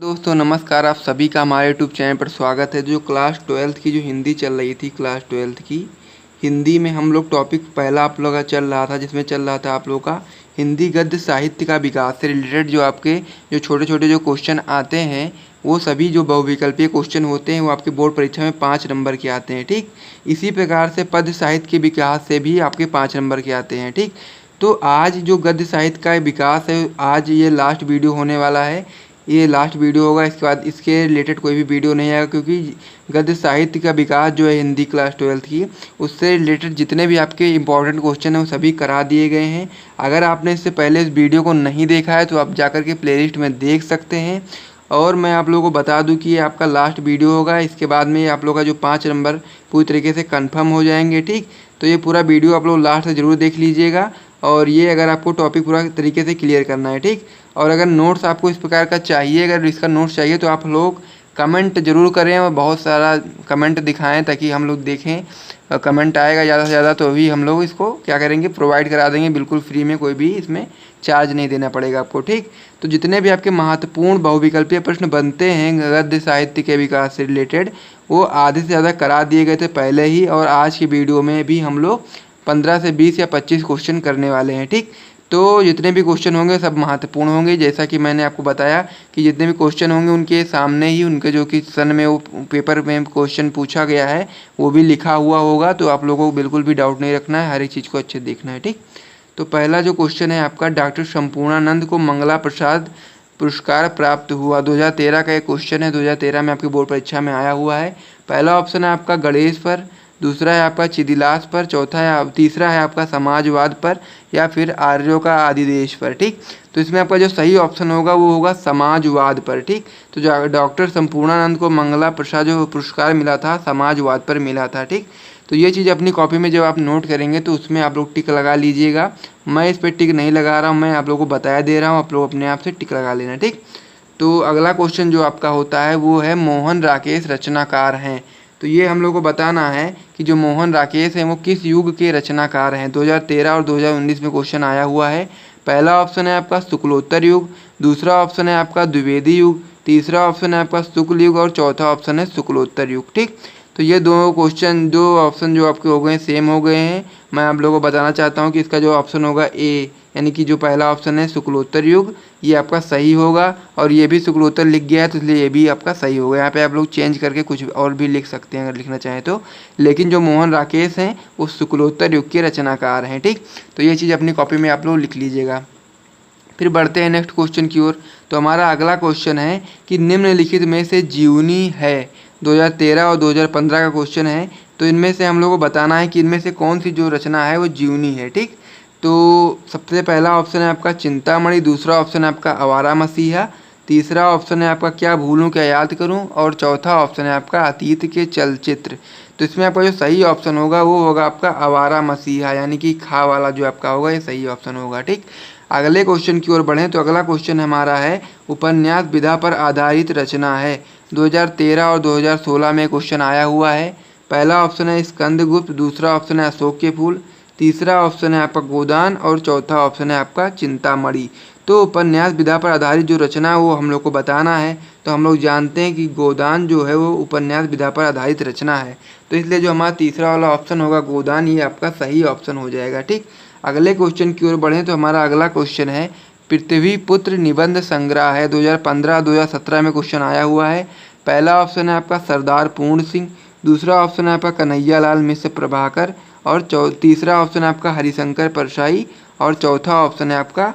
दोस्तों नमस्कार, आप सभी का हमारे यूट्यूब चैनल पर स्वागत है। जो क्लास 12th की जो हिंदी चल रही थी, क्लास 12th की हिंदी में हम लोग टॉपिक पहला आप लोगों का चल रहा था, जिसमें चल रहा था आप लोगों का हिंदी गद्य साहित्य का विकास से रिलेटेड जो आपके जो छोटे छोटे जो क्वेश्चन आते हैं, वो सभी जो बहुविकल्पीय क्वेश्चन होते हैं वो आपके बोर्ड परीक्षा में 5 नंबर के आते हैं। ठीक, इसी प्रकार से पद्य साहित्य के विकास से भी आपके 5 नंबर के आते हैं। ठीक, तो आज जो गद्य साहित्य का विकास है, आज ये लास्ट वीडियो होने वाला है। ये लास्ट वीडियो होगा, इसके बाद इसके रिलेटेड कोई भी वीडियो नहीं आएगा, क्योंकि गद्य साहित्य का विकास जो है हिंदी क्लास 12th की, उससे रिलेटेड जितने भी आपके इंपॉर्टेंट क्वेश्चन हैं वो सभी करा दिए गए हैं। अगर आपने इससे पहले इस वीडियो को नहीं देखा है तो आप जाकर के प्लेलिस्ट में देख सकते हैं। और मैं आप लोगों को बता दूं कि ये आपका लास्ट वीडियो होगा, इसके बाद में आप लोगों का जो 5 नंबर पूरी तरीके से कंफर्म हो जाएंगे। ठीक, तो ये पूरा वीडियो आप लोग लास्ट से ज़रूर देख लीजिएगा। और ये अगर आपको टॉपिक पूरा तरीके से क्लियर करना है। ठीक, और अगर नोट्स आपको इस प्रकार का चाहिए, अगर इसका नोट्स चाहिए तो आप लोग कमेंट ज़रूर करें और बहुत सारा कमेंट दिखाएं, ताकि हम लोग देखें। कमेंट आएगा ज़्यादा से ज़्यादा तो भी हम लोग इसको क्या करेंगे, प्रोवाइड करा देंगे बिल्कुल फ्री में, कोई भी इसमें चार्ज नहीं देना पड़ेगा आपको। ठीक, तो जितने भी आपके महत्वपूर्ण बहुविकल्पीय प्रश्न बनते हैं गद्य साहित्य के विकास से रिलेटेड, वो आधे से ज़्यादा करा दिए गए थे पहले ही, और आज की वीडियो में भी हम लोग 15 से 20 या 25 क्वेश्चन करने वाले हैं। ठीक, तो जितने भी क्वेश्चन होंगे सब महत्वपूर्ण होंगे। जैसा कि मैंने आपको बताया कि जितने भी क्वेश्चन होंगे उनके सामने ही उनके जो कि सन में वो पेपर में क्वेश्चन पूछा गया है वो भी लिखा हुआ होगा, तो आप लोगों को बिल्कुल भी डाउट नहीं रखना है, हर एक चीज़ को अच्छे देखना है। ठीक, तो पहला जो क्वेश्चन है आपका, डॉक्टर संपूर्णानंद को मंगला प्रसाद पुरस्कार प्राप्त हुआ। 2013 का एक क्वेश्चन है, 2013 में आपकी बोर्ड परीक्षा में आया हुआ है। पहला ऑप्शन है आपका गणेश पर, दूसरा है आपका चिदिलास पर, तीसरा है आपका समाजवाद पर, या फिर आर्यों का आदिदेश पर। ठीक, तो इसमें आपका जो सही ऑप्शन होगा वो होगा समाजवाद पर। ठीक, तो जो डॉक्टर संपूर्णानंद को मंगला प्रसाद जो पुरस्कार मिला था, समाजवाद पर मिला था। ठीक, तो ये चीज़ अपनी कॉपी में जब आप नोट करेंगे तो उसमें आप लोग टिक लगा लीजिएगा। मैं इस पर टिक नहीं लगा रहा हूँ, मैं आप लोगों को बताया दे रहा हूँ, आप लोग अपने आप से टिक लगा लेना। ठीक, तो अगला क्वेश्चन जो आपका होता है वो है मोहन राकेश रचनाकार हैं। तो ये हम लोग को बताना है कि जो मोहन राकेश हैं वो किस युग के रचनाकार हैं। 2013 और 2019 में क्वेश्चन आया हुआ है। पहला ऑप्शन है आपका शुक्लोत्तर युग, दूसरा ऑप्शन है आपका द्विवेदी युग, तीसरा ऑप्शन है आपका शुक्ल युग, और चौथा ऑप्शन है शुक्लोत्तर युग। ठीक, तो ये दो ऑप्शन जो आपके हो गए सेम हो गए हैं। मैं आप लोगों को बताना चाहता हूँ कि इसका जो ऑप्शन होगा ए, यानी कि जो पहला ऑप्शन है शुक्लोत्तर युग, ये आपका सही होगा। और ये भी शुक्लोत्तर लिख गया है तो इसलिए ये भी आपका सही होगा। यहाँ पे आप लोग चेंज करके कुछ और भी लिख सकते हैं अगर लिखना चाहें तो, लेकिन जो मोहन राकेश हैं वो शुक्लोत्तर युग के रचनाकार हैं। ठीक, तो ये चीज़ अपनी कॉपी में आप लोग लिख लीजिएगा। फिर बढ़ते हैं नेक्स्ट क्वेश्चन की ओर। तो हमारा अगला क्वेश्चन है कि निम्नलिखित में से जीवनी है। 2013 और 2015 का क्वेश्चन है, तो इनमें से हम लोग को बताना है कि इनमें से कौन सी जो रचना है वो जीवनी है। ठीक, तो सबसे पहला ऑप्शन है आपका चिंतामणि, दूसरा ऑप्शन है आपका आवारा मसीहा, तीसरा ऑप्शन है आपका क्या भूलूं क्या याद करूं, और चौथा ऑप्शन है आपका अतीत के चलचित्र। तो इसमें आपका जो सही ऑप्शन होगा वो होगा आपका आवारा मसीहा, यानी कि खा वाला जो आपका होगा ये सही ऑप्शन होगा। ठीक, अगले क्वेश्चन की ओर बढ़ें तो अगला क्वेश्चन हमारा है उपन्यास विधा पर आधारित रचना है। 2013 और 2016 में क्वेश्चन आया हुआ है। पहला ऑप्शन है स्कंदगुप्त, दूसरा ऑप्शन है अशोक के फूल, तीसरा ऑप्शन है आपका गोदान, और चौथा ऑप्शन है आपका चिंतामणि। तो उपन्यास विधा पर आधारित जो रचना है वो हम लोग को बताना है। तो हम लोग जानते हैं कि गोदान जो है वो उपन्यास विधा पर आधारित रचना है, तो इसलिए जो हमारा तीसरा वाला ऑप्शन होगा गोदान, ये आपका सही ऑप्शन हो जाएगा। ठीक, अगले क्वेश्चन की ओर बढ़ें तो हमारा अगला क्वेश्चन है पृथ्वीपुत्र निबंध संग्रह है। 2015-2017 में क्वेश्चन आया हुआ है। पहला ऑप्शन है आपका सरदार पूर्ण सिंह, दूसरा ऑप्शन है आपका कन्हैयालाल मिश्र प्रभाकर, और तीसरा ऑप्शन है आपका हरिशंकर परसाई, और चौथा ऑप्शन है आपका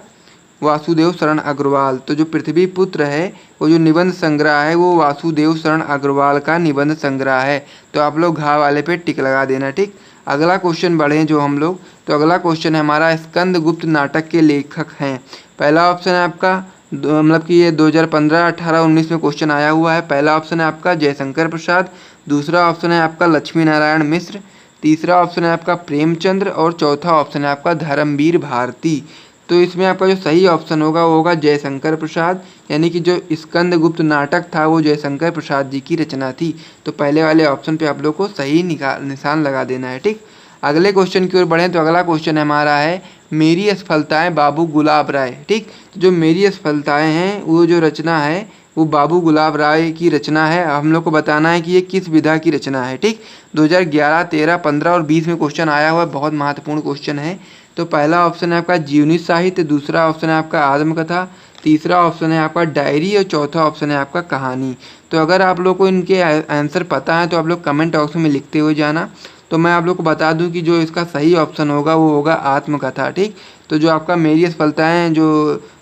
वासुदेव शरण अग्रवाल। तो जो पृथ्वी पुत्र है वो जो निबंध संग्रह है वो वासुदेव शरण अग्रवाल का निबंध संग्रह है। तो आप लोग घा वाले पे टिक लगा देना। ठीक, अगला क्वेश्चन बढ़ें जो हम लोग, तो अगला क्वेश्चन है हमारा स्कंदगुप्त नाटक के लेखक हैं। पहला ऑप्शन है आपका मतलब कि ये 2015, 18, 19 में क्वेश्चन आया हुआ है। पहला ऑप्शन है आपका जयशंकर प्रसाद, दूसरा ऑप्शन है आपका लक्ष्मी नारायण मिश्र, तीसरा ऑप्शन है आपका प्रेमचंद्र, और चौथा ऑप्शन है आपका धर्मवीर भारती। तो इसमें आपका जो सही ऑप्शन होगा वो होगा जयशंकर प्रसाद, यानी कि जो स्कंदगुप्त नाटक था वो जयशंकर प्रसाद जी की रचना थी। तो पहले वाले ऑप्शन पे आप लोग को सही निशान लगा देना है। ठीक, अगले क्वेश्चन की ओर बढ़ें तो अगला क्वेश्चन हमारा है मेरी असफलताएं बाबू गुलाब राय। ठीक, तो जो मेरी असफलताएं हैं वो जो रचना है वो बाबू गुलाब राय की रचना है। हम लोग को बताना है कि ये किस विधा की रचना है। ठीक, 2011, 13, 15 और 20 में क्वेश्चन आया हुआ है, बहुत महत्वपूर्ण क्वेश्चन है। तो पहला ऑप्शन है आपका जीवनी साहित्य, दूसरा ऑप्शन है आपका आत्मकथा, तीसरा ऑप्शन है आपका डायरी और चौथा ऑप्शन है आपका कहानी। तो अगर आप लोग को इनके आंसर पता है तो आप लोग कमेंट बॉक्स में लिखते हुए जाना। तो मैं आप लोग को बता दूं कि जो इसका सही ऑप्शन होगा वो होगा आत्मकथा। ठीक, तो जो आपका मेरी असफलताएं जो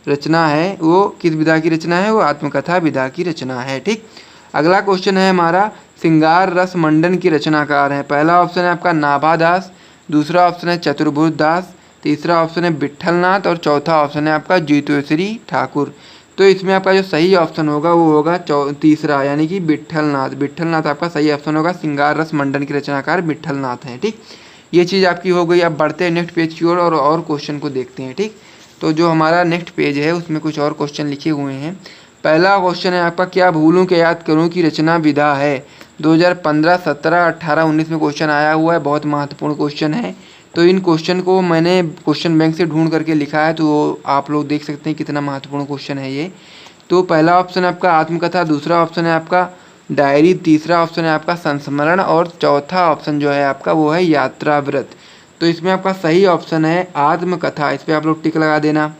रचना है वो किस विधा की रचना है, वो आत्मकथा विधा की रचना है। ठीक, अगला क्वेश्चन है हमारा श्रृंगार रस मंडन की रचनाकार है। पहला ऑप्शन है आपका नाभा दास, दूसरा ऑप्शन है चतुर्भुज दास, तीसरा ऑप्शन है विट्ठलनाथ और चौथा ऑप्शन है आपका ज्योतिश्री ठाकुर। तो इसमें आपका जो सही ऑप्शन होगा वो होगा तीसरा, यानी कि विट्ठलनाथ। विट्ठलनाथ आपका सही ऑप्शन होगा। श्रृंगार रस मंडन की रचनाकार विट्ठलनाथ हैं। ठीक, ये चीज़ आपकी हो गई। अब बढ़ते हैं नेक्स्ट पेज की ओर और क्वेश्चन को देखते हैं। ठीक, तो जो हमारा नेक्स्ट पेज है उसमें कुछ और क्वेश्चन लिखे हुए हैं। पहला क्वेश्चन है आपका क्या भूलूं के याद करूं की रचना विधा है। 2015, 17, 18, 19 में क्वेश्चन आया हुआ है, बहुत महत्वपूर्ण क्वेश्चन है। तो इन क्वेश्चन को मैंने क्वेश्चन बैंक से ढूंढ करके लिखा है, तो आप लोग देख सकते हैं कितना महत्वपूर्ण क्वेश्चन है ये। तो पहला ऑप्शन है आपका आत्मकथा, दूसरा ऑप्शन है आपका डायरी, तीसरा ऑप्शन है आपका संस्मरण और चौथा ऑप्शन जो है आपका वो है यात्रा व्रत। तो इसमें आपका सही ऑप्शन है आत्मकथा। इस पर आप लोग टिक लगा देना।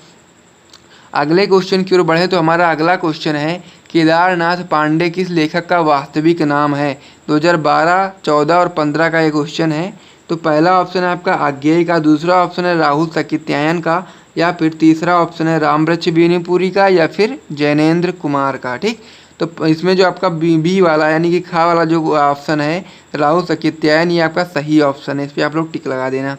अगले क्वेश्चन की ओर बढ़े तो हमारा अगला क्वेश्चन है केदारनाथ पांडे किस लेखक का वास्तविक नाम है। 2012, 14 और 15 का ये क्वेश्चन है। तो पहला ऑप्शन है आपका आज्ञेय का, दूसरा ऑप्शन है राहुल साकित्यायन का, या फिर तीसरा ऑप्शन है रामवृक्ष बेनीपुरी का, या फिर जैनेन्द्र कुमार का। ठीक, तो इसमें जो आपका बी वाला यानी कि खा वाला जो ऑप्शन है राहुल साकित्यायन, ये आपका सही ऑप्शन है। इस पर आप लोग टिक लगा देना।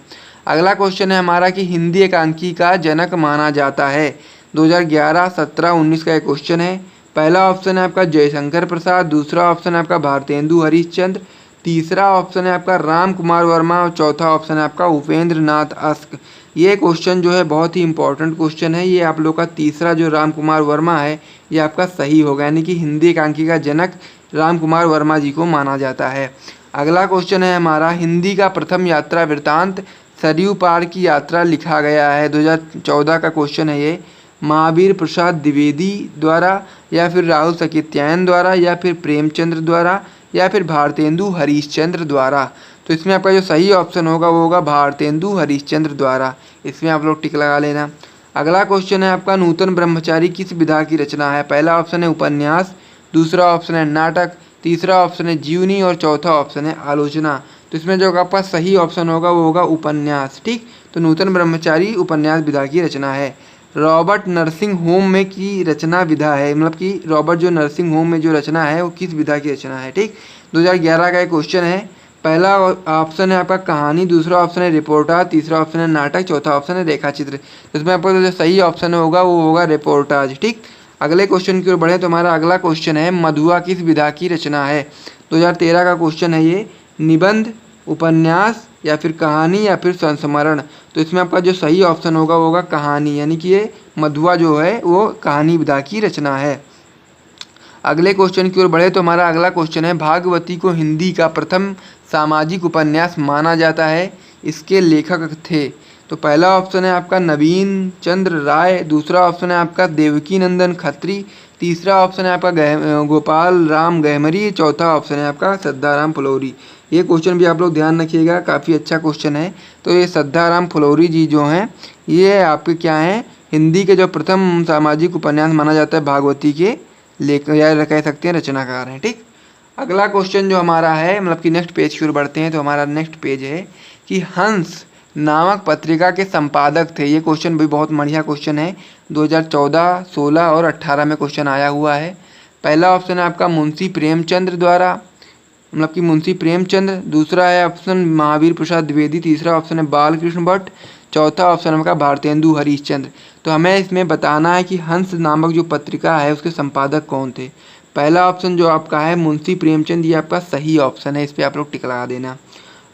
अगला क्वेश्चन है हमारा कि हिंदी एकांकी का जनक माना जाता है। 2011, 17, 19 का एक क्वेश्चन है। पहला ऑप्शन है आपका जयशंकर प्रसाद, दूसरा ऑप्शन है आपका भारतेंदु हरिश्चंद्र, तीसरा ऑप्शन है आपका राम कुमार वर्मा और चौथा ऑप्शन है आपका उपेंद्र नाथ अस्क। ये क्वेश्चन जो है बहुत ही इंपॉर्टेंट क्वेश्चन है। ये आप लोग का तीसरा जो राम कुमार वर्मा है ये आपका सही होगा, यानी कि हिंदी एकांकी का जनक राम कुमार वर्मा जी को माना जाता है। अगला क्वेश्चन है हमारा हिंदी का प्रथम यात्रा वृत्तांत सरयू पार की यात्रा लिखा गया है। 2014 का क्वेश्चन है ये। महावीर प्रसाद द्विवेदी द्वारा, या फिर राहुल साकित्यायन द्वारा, या फिर प्रेमचंद्र द्वारा, या फिर भारतेंदु हरिश्चंद्र द्वारा। तो इसमें आपका जो सही ऑप्शन होगा वो होगा भारतेंदु हरिश्चंद्र द्वारा। इसमें आप लोग टिक लगा लेना। अगला क्वेश्चन है आपका नूतन ब्रह्मचारी किस विधा की रचना है। पहला ऑप्शन है उपन्यास, दूसरा ऑप्शन है नाटक, तीसरा ऑप्शन है जीवनी और चौथा ऑप्शन है आलोचना। तो इसमें जो आपका सही ऑप्शन होगा वो होगा उपन्यास। ठीक, तो नूतन ब्रह्मचारी उपन्यास विधा की रचना है। रॉबर्ट नर्सिंग होम में की रचना विधा है, मतलब कि रॉबर्ट जो नर्सिंग होम में जो रचना है वो किस विधा की रचना है। ठीक, 2011 का एक क्वेश्चन है। पहला ऑप्शन है आपका कहानी, दूसरा ऑप्शन है रिपोर्टाज, तीसरा ऑप्शन है नाटक, चौथा ऑप्शन है रेखाचित्र। इसमें आपका जो सही ऑप्शन होगा वो होगा रिपोर्टाज। ठीक, अगले क्वेश्चन की ओर बढ़े तो हमारा अगला क्वेश्चन है मधुआ किस विधा की रचना है। 2013 का क्वेश्चन है ये। निबंध, उपन्यास, या फिर कहानी, या फिर संस्मरण। तो इसमें आपका जो सही ऑप्शन होगा वो होगा कहानी, यानी कि ये मधुआ जो है वो कहानी विधा की रचना है। अगले क्वेश्चन की ओर बढ़े तो हमारा अगला क्वेश्चन है भागवती को हिंदी का प्रथम सामाजिक उपन्यास माना जाता है, इसके लेखक थे। तो पहला ऑप्शन है आपका नवीन चंद्र राय, दूसरा ऑप्शन है आपका देवकी नंदन खत्री, तीसरा ऑप्शन है आपका गोपाल राम गहमरी, चौथा ऑप्शन है आपका सद्दाराम फुलौरी। ये क्वेश्चन भी आप लोग ध्यान रखिएगा, काफ़ी अच्छा क्वेश्चन है। तो ये सद्दाराम फुलौरी जी जो हैं ये आपके क्या हैं, हिंदी के जो प्रथम सामाजिक उपन्यास माना जाता है भागवती के लेखक या कह सकते हैं रचनाकार हैं। ठीक, अगला क्वेश्चन जो हमारा है मतलब कि नेक्स्ट पेज की ओर बढ़ते हैं तो हमारा नेक्स्ट पेज है कि हंस नामक पत्रिका के संपादक थे। ये क्वेश्चन भी बहुत बढ़िया क्वेश्चन है। 2014, 16 और 18 में क्वेश्चन आया हुआ है। पहला ऑप्शन है आपका मुंशी प्रेमचंद्र द्वारा, मतलब कि मुंशी प्रेमचंद्र, दूसरा है ऑप्शन महावीर प्रसाद द्विवेदी, तीसरा ऑप्शन है बालकृष्ण भट्ट, चौथा ऑप्शन है आपका भारतेंदु हरिश्चंद्र। तो हमें इसमें बताना है कि हंस नामक जो पत्रिका है उसके संपादक कौन थे। पहला ऑप्शन जो आपका है मुंशी प्रेमचंद, ये आपका सही ऑप्शन है, इस पर आप लोग टिक लगा देना।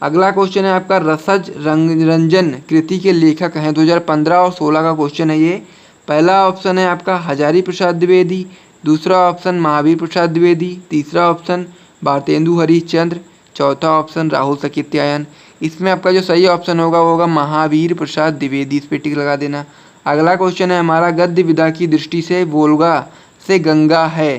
अगला क्वेश्चन है आपका रसज रंजन कृति के लेखक हैं। 2015 और 16 का क्वेश्चन है ये। पहला ऑप्शन है आपका हजारी प्रसाद द्विवेदी, दूसरा ऑप्शन महावीर प्रसाद द्विवेदी, तीसरा ऑप्शन भारतेंदु हरिश्चंद्र, चौथा ऑप्शन राहुल साकित्यायन। इसमें आपका जो सही ऑप्शन होगा वो होगा महावीर प्रसाद द्विवेदी, इस पर टिक लगा देना। अगला क्वेश्चन है हमारा गद्य विधा की दृष्टि से वोल्गा से गंगा है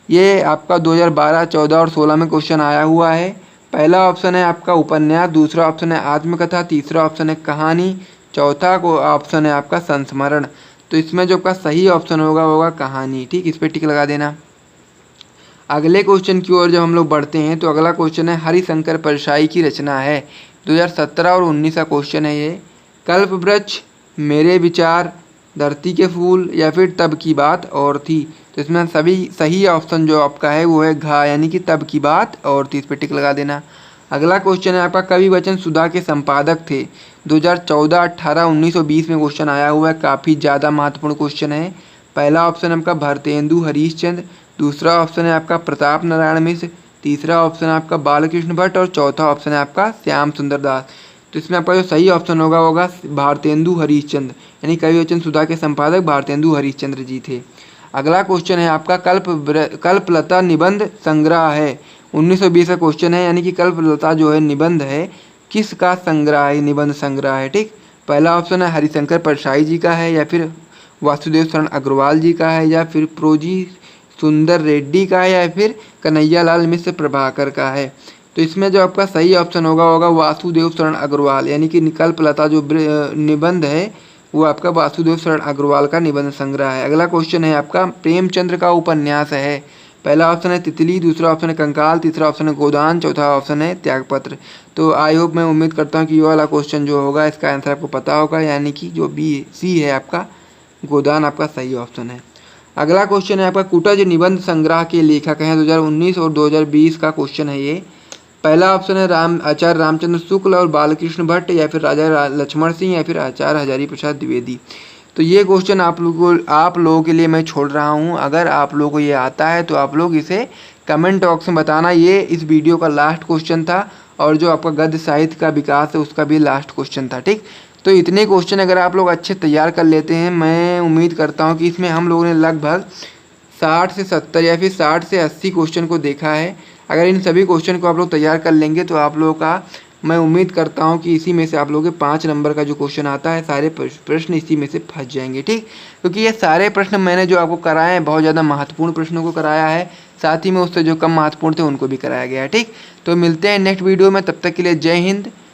ये आपका 2012, 14 और 16 में क्वेश्चन आया हुआ है। पहला ऑप्शन है आपका उपन्यास, दूसरा ऑप्शन है आत्मकथा, तीसरा ऑप्शन है कहानी, चौथा को ऑप्शन है आपका संस्मरण। तो इसमें जो आपका सही ऑप्शन होगा कहानी। ठीक, इस पर टिक लगा देना। अगले क्वेश्चन की ओर जब हम लोग बढ़ते हैं तो अगला क्वेश्चन है हरिशंकर परसाई की रचना है। 2017 और 19 का क्वेश्चन है ये। कल्प वृक्ष, मेरे विचार, धरती के फूल या फिर तब की बात और थी। तो इसमें सभी सही ऑप्शन जो आपका है वो है घ, यानी कि तब की बात और थी। इस पर टिक लगा देना। अगला क्वेश्चन है आपका कवि वचन सुधा के संपादक थे। 2014, 18, 19 और 20 में क्वेश्चन आया हुआ है। काफ़ी ज़्यादा महत्वपूर्ण क्वेश्चन है। पहला ऑप्शन है आपका भारतेंदु हरीशचंद्र, दूसरा ऑप्शन है आपका प्रताप नारायण मिश्र, तीसरा ऑप्शन है आपका बालकृष्ण भट्ट और चौथा ऑप्शन है आपका श्याम सुंदर दास। तो इसमें आपका जो सही ऑप्शन होगा भारतेंदु हरीशचंद्र, यानी कवि वचन सुधा के संपादक भारतेंदु हरीशचंद्र जी थे। अगला क्वेश्चन है आपका कल्पलता निबंध संग्रह है। 1920 का क्वेश्चन है, यानी कि कल्पलता जो है निबंध है किसका संग्रह है, निबंध संग्रह है। ठीक, पहला ऑप्शन है हरिशंकर परसाई जी का है, या फिर वासुदेव शरण अग्रवाल जी का है, या फिर प्रोजी सुंदर रेड्डी का है, या फिर कन्हैयालाल मिश्र प्रभाकर का है। तो इसमें जो आपका सही ऑप्शन होगा वासुदेव शरण अग्रवाल, यानी कि कल्पलता जो निबंध है वो आपका वासुदेव शरण अग्रवाल का निबंध संग्रह है। अगला क्वेश्चन है आपका प्रेमचंद्र का उपन्यास है। पहला ऑप्शन है तितली, दूसरा ऑप्शन है कंकाल, तीसरा ऑप्शन है गोदान, चौथा ऑप्शन है त्यागपत्र। तो आई होप, मैं उम्मीद करता हूँ कि ये वाला क्वेश्चन जो होगा इसका आंसर आपको पता होगा, यानी कि जो सी है आपका गोदान आपका सही ऑप्शन है। अगला क्वेश्चन है आपका कुटज निबंध संग्रह के लेखक हैं। 2019 और 2020 का क्वेश्चन है ये। पहला ऑप्शन है आचार्य रामचंद्र शुक्ल और बालकृष्ण भट्ट, या फिर राजा लक्ष्मण सिंह, या फिर आचार्य हजारी प्रसाद द्विवेदी। तो ये क्वेश्चन आप लोगों के लिए मैं छोड़ रहा हूँ। अगर आप लोगों को ये आता है तो आप लोग इसे कमेंट बॉक्स में बताना। ये इस वीडियो का लास्ट क्वेश्चन था, और जो आपका गद्य साहित्य का विकास है उसका भी लास्ट क्वेश्चन था। ठीक, तो इतने क्वेश्चन अगर आप लोग अच्छे तैयार कर लेते हैं, मैं उम्मीद करता हूँ कि इसमें हम लोगों ने लगभग 60 से 70 या फिर 60 से 80 क्वेश्चन को देखा है। अगर इन सभी क्वेश्चन को आप लोग तैयार कर लेंगे तो आप लोगों का, मैं उम्मीद करता हूं कि इसी में से आप लोगों के 5 नंबर का जो क्वेश्चन आता है सारे प्रश्न इसी में से फंस जाएंगे। ठीक, क्योंकि ये सारे प्रश्न मैंने जो आपको कराए हैं बहुत ज़्यादा महत्वपूर्ण प्रश्नों को कराया है, साथ ही में उससे जो कम महत्वपूर्ण थे उनको भी कराया गया है। ठीक, तो मिलते हैं नेक्स्ट वीडियो में, तब तक के लिए जय हिंद।